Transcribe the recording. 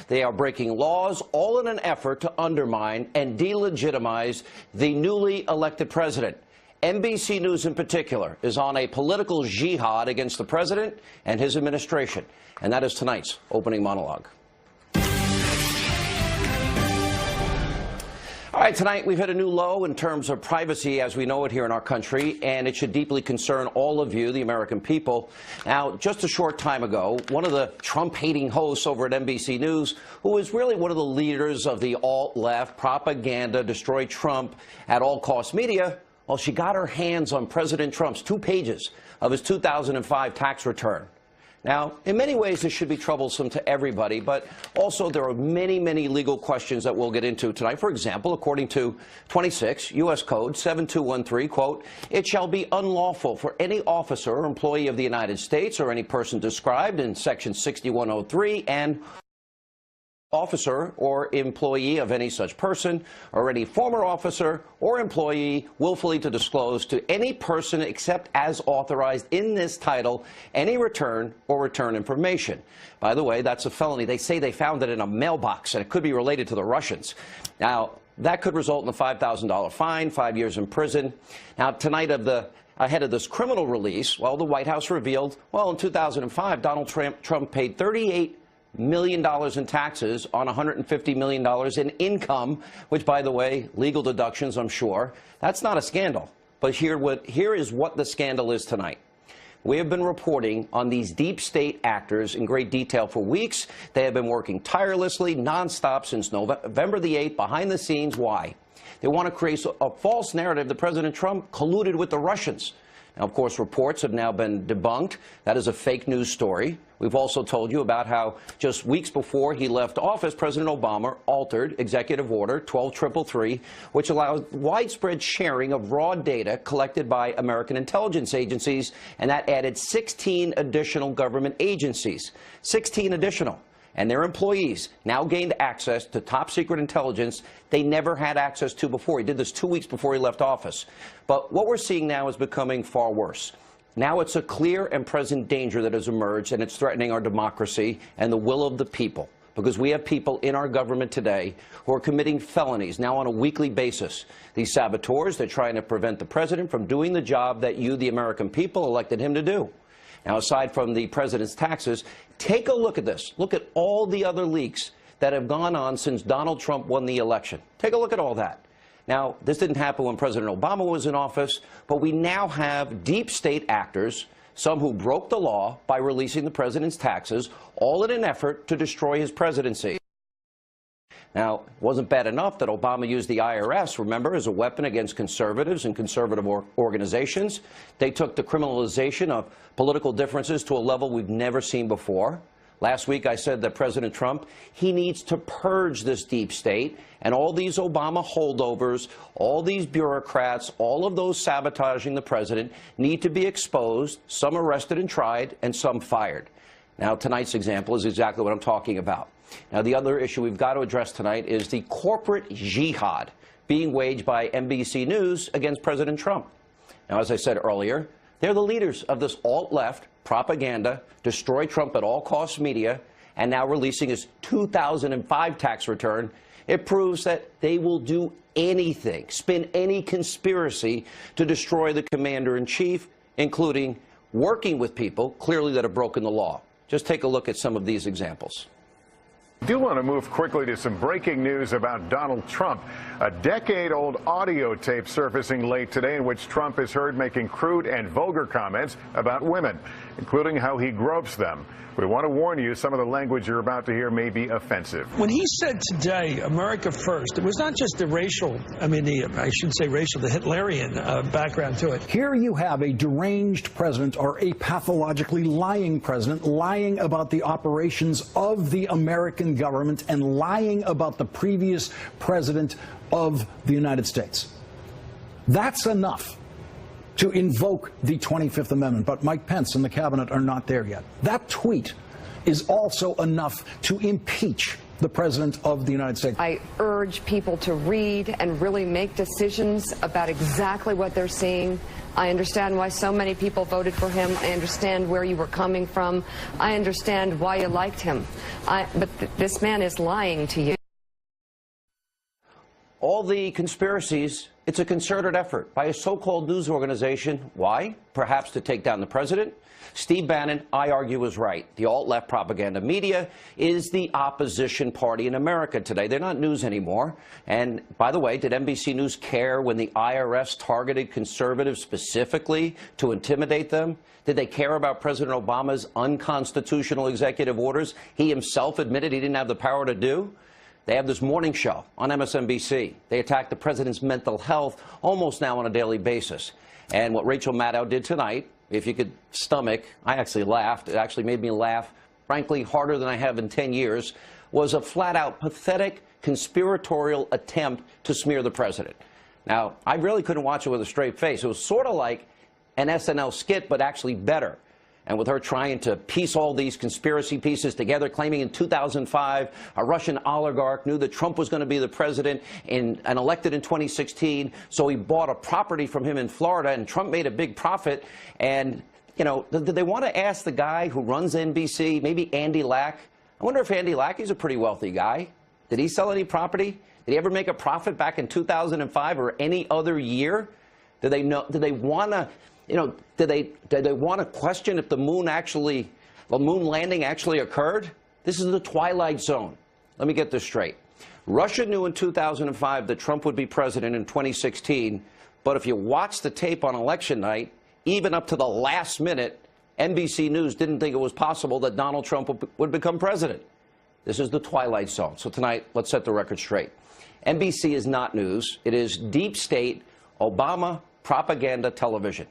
They are breaking laws, all in an effort to undermine and delegitimize the newly elected president. NBC News in particular is on a political jihad against the president and his administration. And that is tonight's opening monologue. All right, tonight we've hit a new low in terms of privacy as we know it here in our country, and it should deeply concern all of you, the American people. Now, just a short time ago, one of the Trump-hating hosts over at NBC News, who is really one of the leaders of the alt-left propaganda, destroy Trump at all costs media, well, she got her hands on President Trump's 2 pages of his 2005 tax return. Now, in many ways, this should be troublesome to everybody, but also there are many, many legal questions that we'll get into tonight. For example, according to 26 U.S. Code 7213, quote, it shall be unlawful for any officer or employee of the United States or any person described in Section 6103 and officer or employee of any such person or any former officer or employee willfully to disclose to any person except as authorized in this title any return or return information. By the way, that's a felony. They say they found it in a mailbox, and it could be related to the Russians. Now, that could result in a $5,000 fine, 5 years in prison. Now, tonight ahead of this criminal release, well, the White House revealed, well, in 2005, Donald Trump paid $38 million in taxes on $150 million in income, which, by the way, legal deductions, I'm sure. That's not a scandal. But here is what the scandal is tonight. We have been reporting on these deep state actors in great detail for weeks. They have been working tirelessly, nonstop since November the 8th, behind the scenes. Why? They want to create a false narrative that President Trump colluded with the Russians. Now, of course, reports have now been debunked. That is a fake news story. We've also told you about how just weeks before he left office, President Obama altered Executive Order 12333, which allows widespread sharing of raw data collected by American intelligence agencies, and that added 16 additional government agencies. 16 additional. And their employees now gained access to top-secret intelligence they never had access to before. He did this 2 weeks before he left office. But what we're seeing now is becoming far worse. Now it's a clear and present danger that has emerged, and it's threatening our democracy and the will of the people, because we have people in our government today who are committing felonies now on a weekly basis. These saboteurs, they're trying to prevent the president from doing the job that you, the American people, elected him to do. Now, aside from the president's taxes, take a look at this. Look at all the other leaks that have gone on since Donald Trump won the election. Take a look at all that. Now, this didn't happen when President Obama was in office, but we now have deep state actors, some who broke the law by releasing the president's taxes, all in an effort to destroy his presidency. Now, it wasn't bad enough that Obama used the IRS, remember, as a weapon against conservatives and conservative organizations. They took the criminalization of political differences to a level we've never seen before. Last week, I said that President Trump, he needs to purge this deep state, and all these Obama holdovers, all these bureaucrats, all of those sabotaging the president need to be exposed, some arrested and tried, and some fired. Now, tonight's example is exactly what I'm talking about. Now, the other issue we've got to address tonight is the corporate jihad being waged by NBC News against President Trump. Now, as I said earlier, they're the leaders of this alt-left propaganda, destroy Trump at all costs media, and now releasing his 2005 tax return. It proves that they will do anything, spin any conspiracy to destroy the commander-in-chief, including working with people clearly that have broken the law. Just take a look at some of these examples. I do want to move quickly to some breaking news about Donald Trump. A decade-old audio tape surfacing late today in which Trump is heard making crude and vulgar comments about women, including how he gropes them. We want to warn you, some of the language you're about to hear may be offensive. When he said today, America first, it was not just the racial, I shouldn't say racial, the Hitlerian background to it. Here you have a deranged president, or a pathologically lying president, lying about the operations of the American government and lying about the previous president of the United States. That's enough to invoke the 25th Amendment, but Mike Pence and the cabinet are not there yet. That tweet is also enough to impeach the President of the United States. I urge people to read and really make decisions about exactly what they're seeing. I understand why so many people voted for him. I understand where you were coming from. I understand why you liked him. But this man is lying to you. All the conspiracies, it's a concerted effort by a so-called news organization. Why? Perhaps to take down the president. Steve Bannon, I argue, is right. The alt-left propaganda media is the opposition party in America today. They're not news anymore. And by the way, did NBC News care when the IRS targeted conservatives specifically to intimidate them? Did they care about President Obama's unconstitutional executive orders he himself admitted he didn't have the power to do? They have this morning show on MSNBC. They attack the president's mental health almost now on a daily basis. And what Rachel Maddow did tonight, if you could stomach, I actually laughed. It actually made me laugh, frankly, harder than I have in 10 years, was a flat-out pathetic conspiratorial attempt to smear the president. Now, I really couldn't watch it with a straight face. It was sort of like an SNL skit, but actually better. And with her trying to piece all these conspiracy pieces together, claiming in 2005 a Russian oligarch knew that Trump was going to be the president and elected in 2016, so he bought a property from him in Florida, and Trump made a big profit. And, you know, did they want to ask the guy who runs NBC, maybe Andy Lack? I wonder if Andy Lack, he's a pretty wealthy guy. Did he sell any property? Did he ever make a profit back in 2005 or any other year? Did they want to... You know, did they want to question if the moon landing actually occurred? This is the Twilight Zone. Let me get this straight. Russia knew in 2005 that Trump would be president in 2016, but if you watch the tape on election night, even up to the last minute, NBC News didn't think it was possible that Donald Trump would become president. This is the Twilight Zone. So tonight, let's set the record straight. NBC is not news. It is deep state Obama propaganda television.